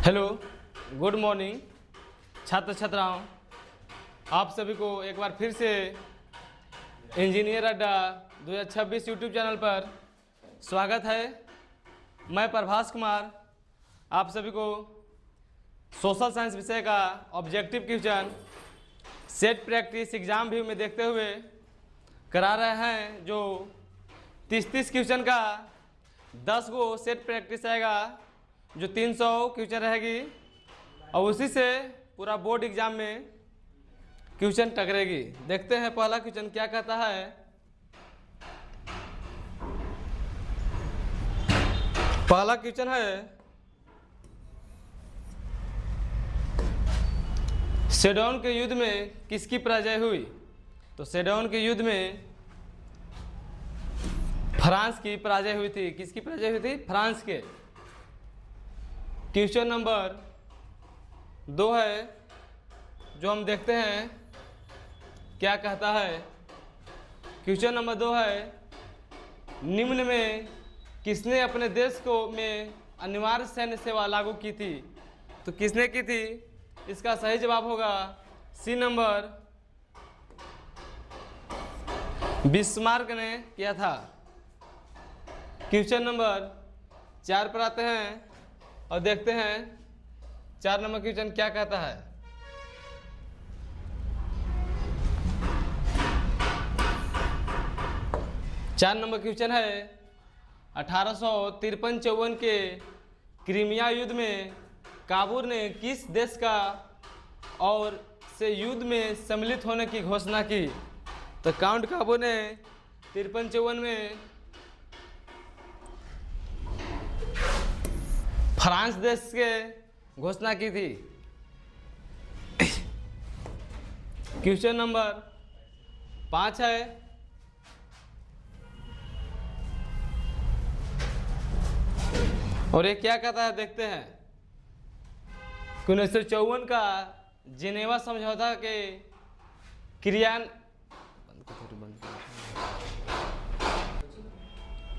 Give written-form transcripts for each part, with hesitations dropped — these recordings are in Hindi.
हेलो, गुड मॉर्निंग छात्र छात्राओं। आप सभी को एक बार फिर से इंजीनियर अड्डा 2026 यूट्यूब चैनल पर स्वागत है। मैं प्रभास कुमार आप सभी को सोशल साइंस विषय का objective question set practice exam view में देखते हुए करा रहे हैं। जो 30 क्वेश्चन का 10 गो सेट प्रैक्टिस आएगा, जो 300 क्वेश्चन रहेगी और उसी से पूरा बोर्ड एग्जाम में क्वेश्चन टकरेगी। देखते हैं पहला क्वेश्चन क्या कहता है। पहला क्वेश्चन है, सेडोन के युद्ध में किसकी पराजय हुई? तो सेडोन के युद्ध में फ्रांस की पराजय हुई थी। किसकी पराजय हुई थी? फ्रांस के। क्वेश्चन नंबर 2 है, जो हम देखते हैं क्या कहता है। क्वेश्चन नंबर 2 है, निम्न में किसने अपने देश को में अनिवार्य सैन्य सेवा लागू की थी? तो किसने की थी? इसका सही जवाब होगा सी नंबर, बिस्मार्क ने किया था। क्वेश्चन नंबर 4 पर आते हैं और देखते हैं 4 नंबर क्वेश्चन क्या कहता है। चार नंबर क्वेश्चन है, 1853-54 के क्रीमिया युद्ध में काबुल ने किस देश का और से युद्ध में सम्मिलित होने की घोषणा की? तो काउंट काबुल ने 53-54 में फ्रांस देश के घोषणा की थी। क्वेश्चन नंबर 5 है, और ये क्या कहता है देखते हैं। 1954 का जिनेवा समझौता के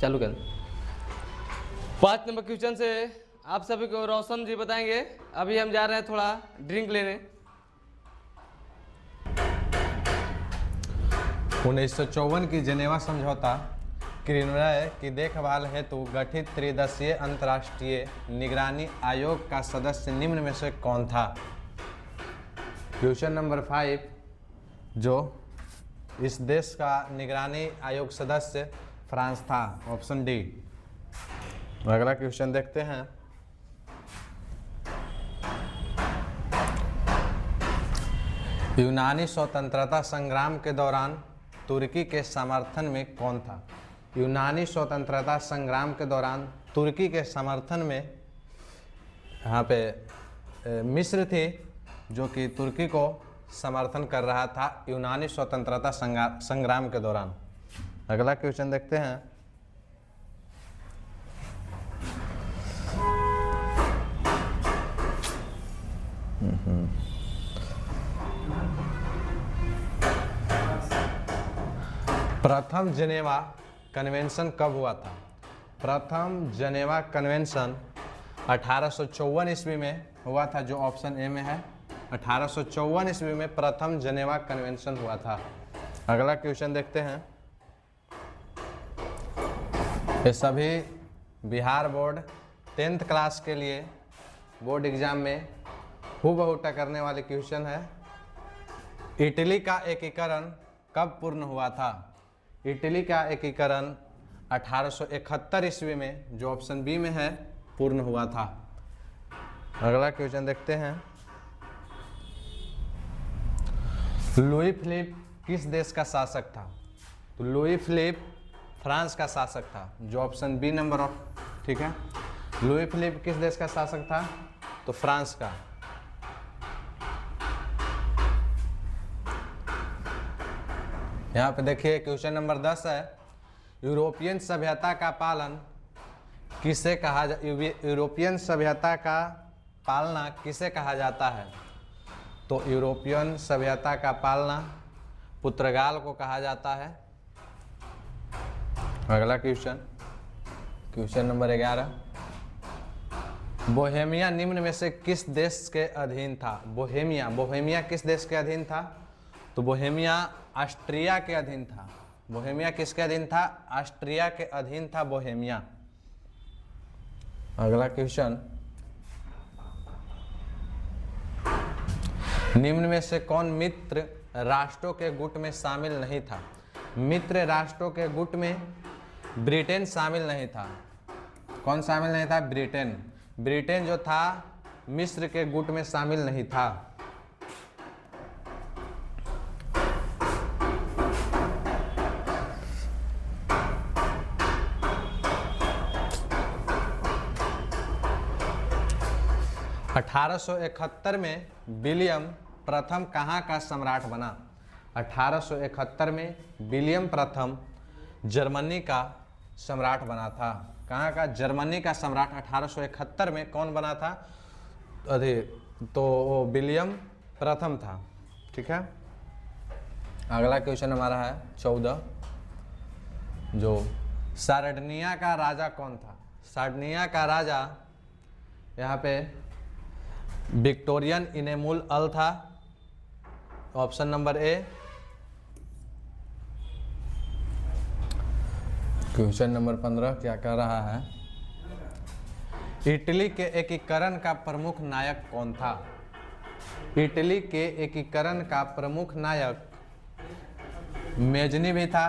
चालू कर। 5 नंबर क्वेश्चन से आप सभी को रोशन जी बताएंगे। अभी हम जा रहे हैं थोड़ा ड्रिंक लेने। 1954 की जेनेवा समझौता क्रिमिया की देखभाल हेतु गठित त्रिदशीय अंतर्राष्ट्रीय निगरानी आयोग का सदस्य निम्न में से कौन था? क्वेश्चन नंबर 5, जो इस देश का निगरानी आयोग सदस्य फ्रांस था, ऑप्शन डी। अगला क्वेश्चन देखते हैं। यूनानी स्वतंत्रता संग्राम के दौरान तुर्की के समर्थन में कौन था? यूनानी स्वतंत्रता संग्राम के दौरान तुर्की के समर्थन में यहाँ पे मिस्र थी, जो कि तुर्की को समर्थन कर रहा था यूनानी स्वतंत्रता संग्राम के दौरान। अगला क्वेश्चन देखते हैं। प्रथम जेनेवा कन्वेंशन कब हुआ था? प्रथम जेनेवा कन्वेंशन 1854 ईस्वी में हुआ था, जो ऑप्शन ए में है। 1854 ईस्वी में प्रथम जेनेवा कन्वेंशन हुआ था। अगला क्वेश्चन देखते हैं। ये सभी बिहार बोर्ड 10th क्लास के लिए बोर्ड एग्जाम में हूबहू टकरने वाले क्वेश्चन है। इटली का एकीकरण कब पूर्ण हुआ था? इटली का एकीकरण 1871 ईस्वी में, जो ऑप्शन बी में है, पूर्ण हुआ था। अगला क्वेश्चन देखते हैं। लुई फिलिप किस देश का शासक था? तो लुई फिलिप फ्रांस का शासक था, जो ऑप्शन बी नंबर ऑफ, ठीक है। लुई फिलिप किस देश का शासक था? तो फ्रांस का। यहाँ पे देखिए क्वेश्चन नंबर 10 है, यूरोपियन सभ्यता का पालन किसे कहा यूरोपियन सभ्यता का पालना किसे कहा जाता है? तो यूरोपियन सभ्यता का पालना पुर्तगाल को कहा जाता है। अगला क्वेश्चन, क्वेश्चन नंबर 11, बोहेमिया निम्न में से किस देश के अधीन था? बोहेमिया, बोहेमिया किस देश के अधीन था? तो बोहेमिया ऑस्ट्रिया के अधीन था। बोहेमिया किसके अधीन था? ऑस्ट्रिया के अधीन था बोहेमिया। अगला क्वेश्चन, निम्न में से कौन मित्र राष्ट्रों के गुट में शामिल नहीं था? मित्र राष्ट्रों के गुट में ब्रिटेन शामिल नहीं था। कौन शामिल नहीं था? ब्रिटेन। ब्रिटेन जो था मिस्र के गुट में शामिल नहीं था। (1871) में विलियम प्रथम कहाँ का सम्राट बना? 1871 में विलियम प्रथम जर्मनी का सम्राट बना था। कहाँ का? जर्मनी का सम्राट 1871 में कौन बना था? तो वो विलियम प्रथम था। ठीक है। अगला क्वेश्चन हमारा है 14, जो सार्डिनिया का राजा कौन था? सार्डिनिया का राजा यहाँ पे विक्टोरियन इनेमुल अल था। Option number A. Question number 15 क्या कह रहा है? इटली के एकीकरण का प्रमुख नायक कौन था? इटली के एकीकरण का प्रमुख नायक मेजनी भी था,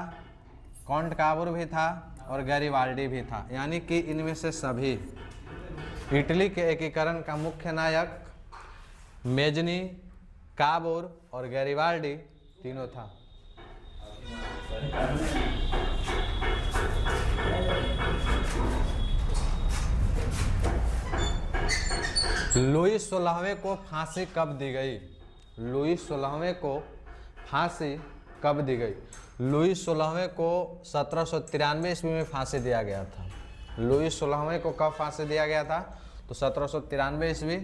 कॉन्ट काबूर भी था और गैरिबाल्डी भी था। यानी कि इनमें से सभी। इटली के एकीकरण का मुख्य नायक मेजनी, काबूर और गैरिबाल्डी तीनों था। लुई 16वें को फांसी कब दी गई? लुई 16वें को फांसी कब दी गई? लुई 16वें को 1793 ईस्वी में फांसी दिया गया था। लुई 16वें को कब फांसी दिया गया था? तो 1793 ईस्वी।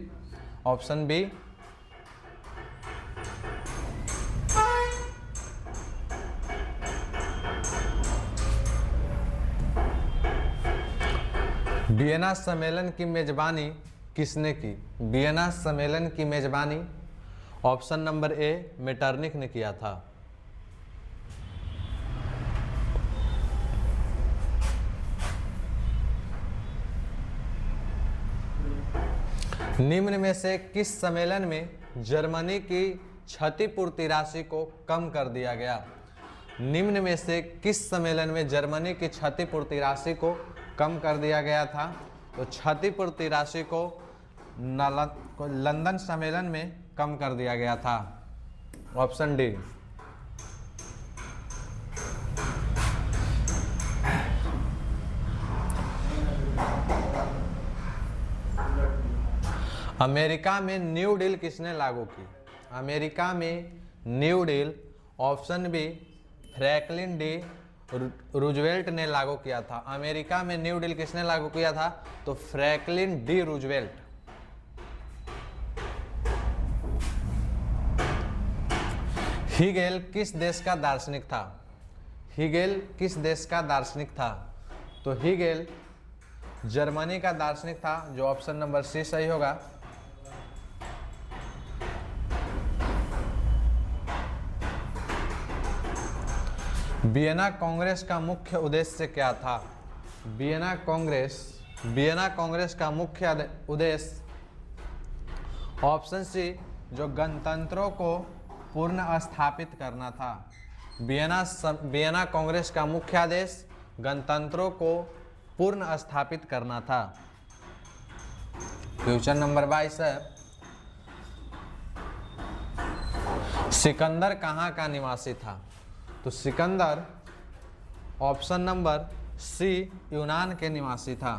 Option B. वियना सम्मेलन की मेजबानी किसने की? वियना सम्मेलन की मेजबानी ऑप्शन नंबर ए मेटरनिख ने किया था। निम्न में से किस सम्मेलन में जर्मनी की क्षतिपूर्ति राशि को कम कर दिया गया? निम्न में से किस सम्मेलन में जर्मनी की क्षतिपूर्ति राशि को कम कर दिया गया था? तो क्षतिपूर्ति राशि को लंदन सम्मेलन में कम कर दिया गया था। Option D. अमेरिका में न्यू डील किसने लागू की? अमेरिका में new deal option B Franklin D Roosevelt ने लागू किया था। अमेरिका में न्यू डील किसने लागू किया था? तो फ्रैंकलिन डी रूजवेल्ट। हीगेल किस देश का दार्शनिक था? हीगेल किस देश का दार्शनिक था? तो हीगेल जर्मनी का दार्शनिक था, जो ऑप्शन नंबर सी सही होगा। वियना कांग्रेस का मुख्य उद्देश्य क्या था? वियना कांग्रेस का मुख्य उद्देश्य ऑप्शन सी जो गणतंत्रों को पुनः स्थापित करना था। वियना कांग्रेस का मुख्य आदेश गणतंत्रों को पुनः स्थापित करना था। क्वेश्चन नंबर 22 है, सिकंदर कहाँ का निवासी था? तो सिकंदर ऑप्शन नंबर सी यूनान के निवासी था।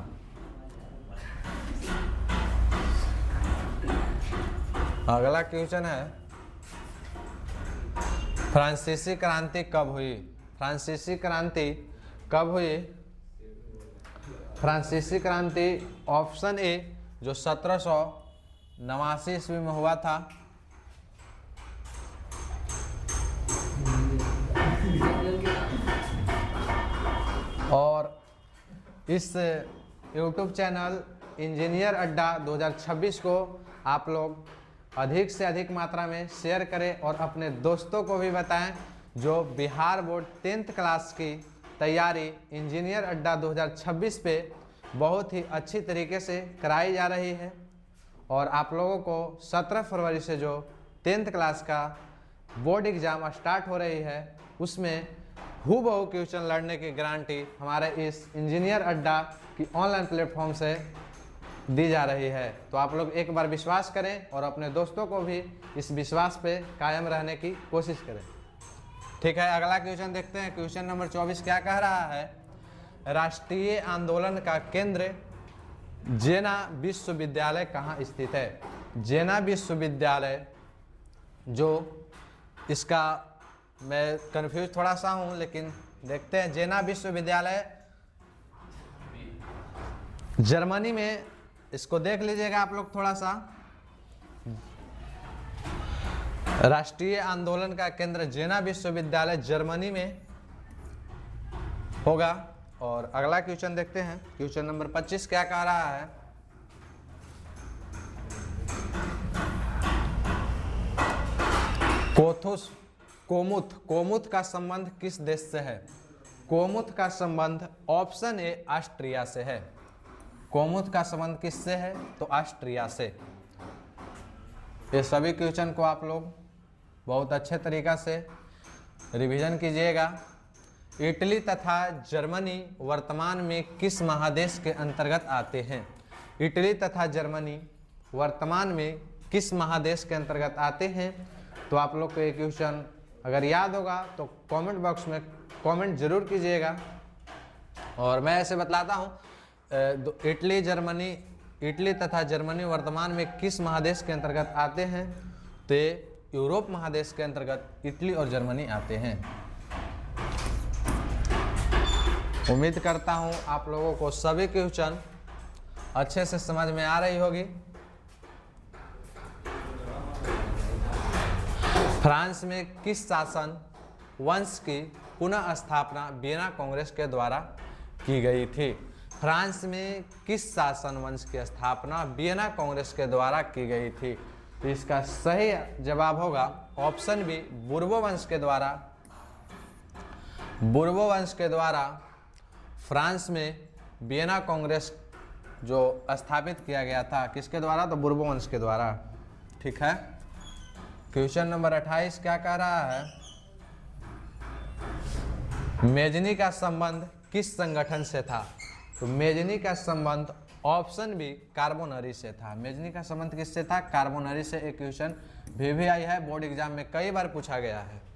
अगला क्वेश्चन है, फ्रांसीसी क्रांति कब हुई? फ्रांसीसी क्रांति कब हुई? फ्रांसीसी क्रांति ऑप्शन ए जो 1789 ईस्वी में हुआ था। और इस YouTube चैनल इंजीनियर अड्डा 2026 को आप लोग अधिक से अधिक मात्रा में शेयर करें और अपने दोस्तों को भी बताएं जो बिहार बोर्ड 10th क्लास की तैयारी इंजीनियर अड्डा 2026 पे बहुत ही अच्छी तरीके से कराई जा रही है। और आप लोगों को 17 फरवरी से जो 10th क्लास का बोर्ड एग्ज़ाम स्टार्ट हो रही है उसमें हूबहू क्वेश्चन लड़ने की गारंटी हमारे इस इंजीनियर अड्डा की ऑनलाइन प्लेटफॉर्म से दी जा रही है। तो आप लोग एक बार विश्वास करें और अपने दोस्तों को भी इस विश्वास पे कायम रहने की कोशिश करें। ठीक है, अगला क्वेश्चन देखते हैं। क्वेश्चन नंबर 24 क्या कह रहा है? राष्ट्रीय आंदोलन का केंद्र जेना विश्वविद्यालय कहाँ स्थित है? जेना विश्वविद्यालय, जो इसका मैं कंफ्यूज थोड़ा सा हूँ लेकिन देखते हैं। जेना विश्वविद्यालय जर्मनी में, इसको देख लीजिएगा आप लोग थोड़ा सा। राष्ट्रीय आंदोलन का केंद्र जेना विश्वविद्यालय जर्मनी में होगा। और अगला क्वेश्चन देखते हैं। क्वेश्चन नंबर 25 क्या कह रहा है? कोमुत का संबंध किस देश से है? कोमुत का संबंध ऑप्शन ए ऑस्ट्रिया से है। कोमुत का संबंध किससे है? तो ऑस्ट्रिया से। ये सभी क्वेश्चन को आप लोग बहुत अच्छे तरीका से रिवीजन कीजिएगा। इटली तथा जर्मनी वर्तमान में किस महादेश के अंतर्गत आते हैं? इटली तथा जर्मनी वर्तमान में किस महादेश के अंतर्गत आते हैं? तो आप लोग को ये क्वेश्चन अगर याद होगा तो कमेंट बॉक्स में कमेंट जरूर कीजिएगा। और मैं ऐसे बतलाता हूँ, इटली तथा जर्मनी वर्तमान में किस महादेश के अंतर्गत आते हैं? तो यूरोप महादेश के अंतर्गत इटली और जर्मनी आते हैं। उम्मीद करता हूँ आप लोगों को सभी क्वेश्चन अच्छे से समझ में आ रही होगी। फ्रांस में किस शासन वंश की पुनः स्थापना वियना कांग्रेस के द्वारा की गई थी? फ्रांस में किस शासन वंश की स्थापना वियना कांग्रेस के द्वारा की गई थी? तो इसका सही जवाब होगा ऑप्शन बी, बुर्बो वंश के द्वारा। बुर्बो वंश के द्वारा फ्रांस में वियना कांग्रेस जो स्थापित किया गया था, किसके द्वारा? तो बुर्बो वंश के द्वारा। ठीक है। क्वेश्चन नंबर 28 क्या कह रहा है? मेजनी का संबंध किस संगठन से था? तो मेजनी का संबंध ऑप्शन बी कार्बोनरी से था। मेजनी का संबंध किससे था? कार्बोनरी से। एक क्वेश्चन भी आई है, बोर्ड एग्जाम में कई बार पूछा गया है।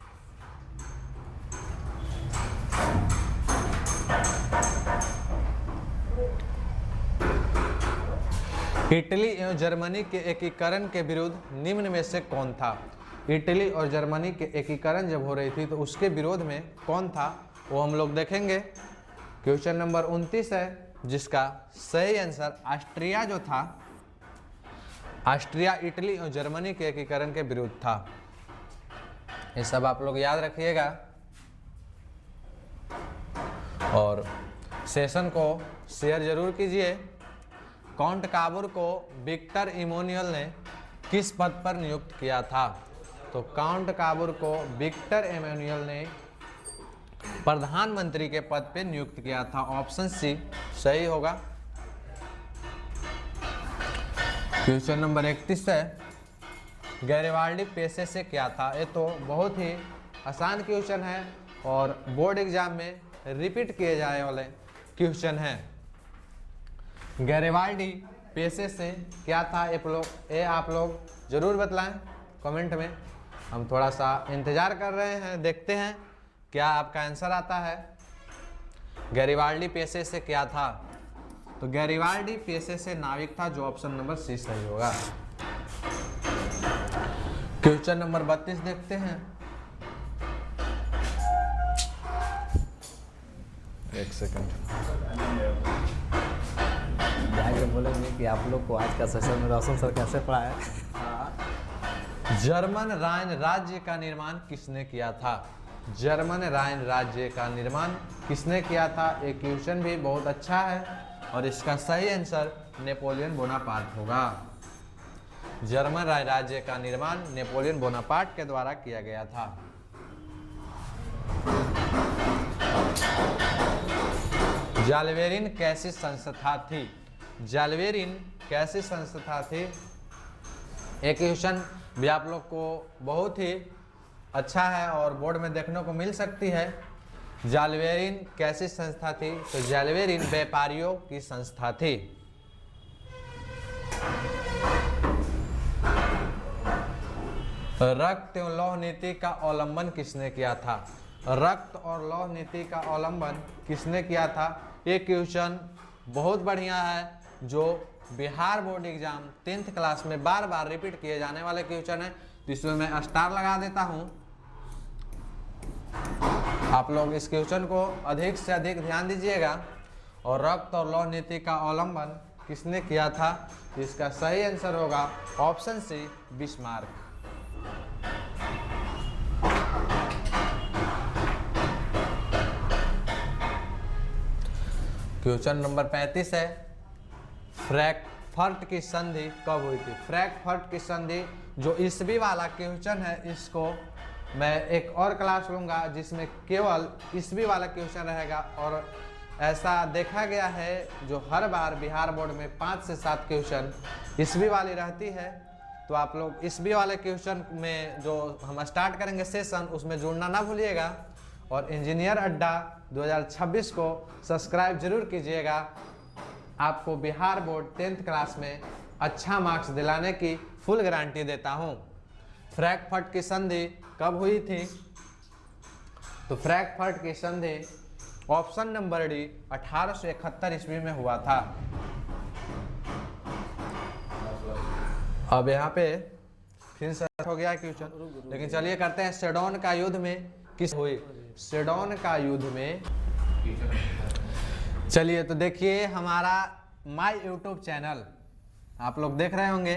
इटली एवं जर्मनी के एकीकरण के विरुद्ध निम्न में से कौन था? इटली और जर्मनी के एकीकरण जब हो रही थी तो उसके विरोध में कौन था वो हम लोग देखेंगे। क्वेश्चन नंबर 29 है जिसका सही आंसर ऑस्ट्रिया जो था, ऑस्ट्रिया इटली और जर्मनी के एकीकरण के विरुद्ध था। ये सब आप लोग याद रखिएगा। और सेशन को शेयर जरूर कीजिए। काउंट काबूर को विक्टर इमैनुअल ने किस पद पर नियुक्त किया था? तो काउंट काबूर को विक्टर इमैनुअल ने प्रधानमंत्री के पद पे नियुक्त किया था। ऑप्शन सी सही होगा। क्वेश्चन नंबर 31 है, गैरिबाल्डी पेशे से क्या था? ये तो बहुत ही आसान क्वेश्चन है और बोर्ड एग्जाम में रिपीट किए जाने वाले क्वेश्चन है। गैरिबाल्डी पेशे से क्या था? ये आप लोग जरूर बतलाएं कमेंट में। हम थोड़ा सा इंतजार कर रहे हैं, देखते हैं क्या आपका आंसर आता है। गैरिबाल्डी पेशे से क्या था? तो गैरिबाल्डी पेशे से नाविक था, जो ऑप्शन नंबर सी सही होगा। क्वेश्चन नंबर 32 देखते हैं। एक सेकंड बोलेंगे कि आप लोग को आज का सेशन में रोशन सर कैसे पढ़ाया? जर्मन राइन राज्य का निर्माण किसने किया था? जर्मन राइन राज्य का निर्माण किसने किया था? एक क्वेश्चन भी बहुत अच्छा है और इसका सही आंसर नेपोलियन बोनापार्ट होगा। जर्मन राज्य का निर्माण नेपोलियन बोनापार्ट के द्वारा किया गया था। जाल्वेरिन कैसी संस्था थी? जाल्वेरिन कैसी संस्था थी? एक क्वेश्चन भी आप लोग को बहुत ही अच्छा है और बोर्ड में देखने को मिल सकती है। जाल्वेरिन कैसी संस्था थी? तो जाल्वेरिन व्यापारियों की संस्था थी। रक्त एवं लौह नीति का अवलंबन किसने किया था? रक्त और लौह नीति का अवलंबन किसने किया था? ये क्वेश्चन बहुत बढ़िया है जो Bihar board exam 10th class में बार बार रिपीट किए जाने वाले क्वेश्चन है, तो इसमें मैं स्टार लगा देता हूं। आप लोग इस क्वेश्चन को अधिक से अधिक ध्यान दीजिएगा। और रक्त और लौह नीति का अवलंबन किसने किया था? इसका सही आंसर होगा option C, Bismarck. Question number 35 है, फ्रैंकफर्ट की संधि कब हुई थी? फ्रैंकफर्ट की संधि जो ईस्वी वाला क्वेश्चन है, इसको मैं एक और क्लास लूँगा जिसमें केवल ईस्वी वाला क्वेश्चन रहेगा। और ऐसा देखा गया है जो हर बार बिहार बोर्ड में 5 से 7 क्वेश्चन ईस्वी वाली रहती है, तो आप लोग ईस्वी वाले क्वेश्चन में जो हम स्टार्ट करेंगे सेशन, उसमें जुड़ना ना भूलिएगा। और इंजीनियर अड्डा 2026 को सब्सक्राइब जरूर कीजिएगा। आपको बिहार बोर्ड 10th क्लास में अच्छा मार्क्स दिलाने की फुल गारंटी देता हूं। फ्रैंकफर्ट की संधि कब हुई थी? तो फ्रैंकफर्ट की संधि ऑप्शन नंबर डी 1871 ईस्वी में हुआ था। अब यहाँ पे फिर से हो गया क्वेश्चन, लेकिन चलिए करते हैं। सेडोन का युद्ध में किस हुई? सेडोन का युद्ध में, चलिए तो देखिए हमारा माय यूट्यूब चैनल आप लोग देख रहे होंगे,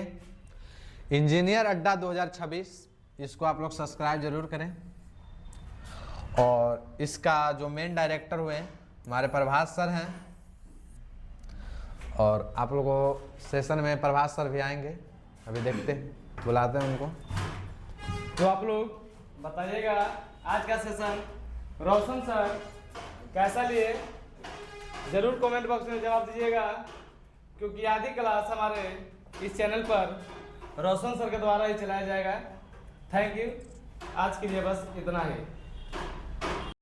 इंजीनियर अड्डा 2026, इसको आप लोग सब्सक्राइब जरूर करें। और इसका जो मेन डायरेक्टर हुए हमारे प्रभास सर हैं, और आप लोगों को सेशन में प्रभास सर भी आएंगे, अभी देखते हैं, बुलाते हैं उनको। तो आप लोग बताइएगा आज का सेशन रोशन सर कैसा लिए, जरूर कमेंट बॉक्स में जवाब दीजिएगा, क्योंकि आधी क्लास हमारे इस चैनल पर रोशन सर के द्वारा ही चलाया जाएगा। थैंक यू, आज के लिए बस इतना ही।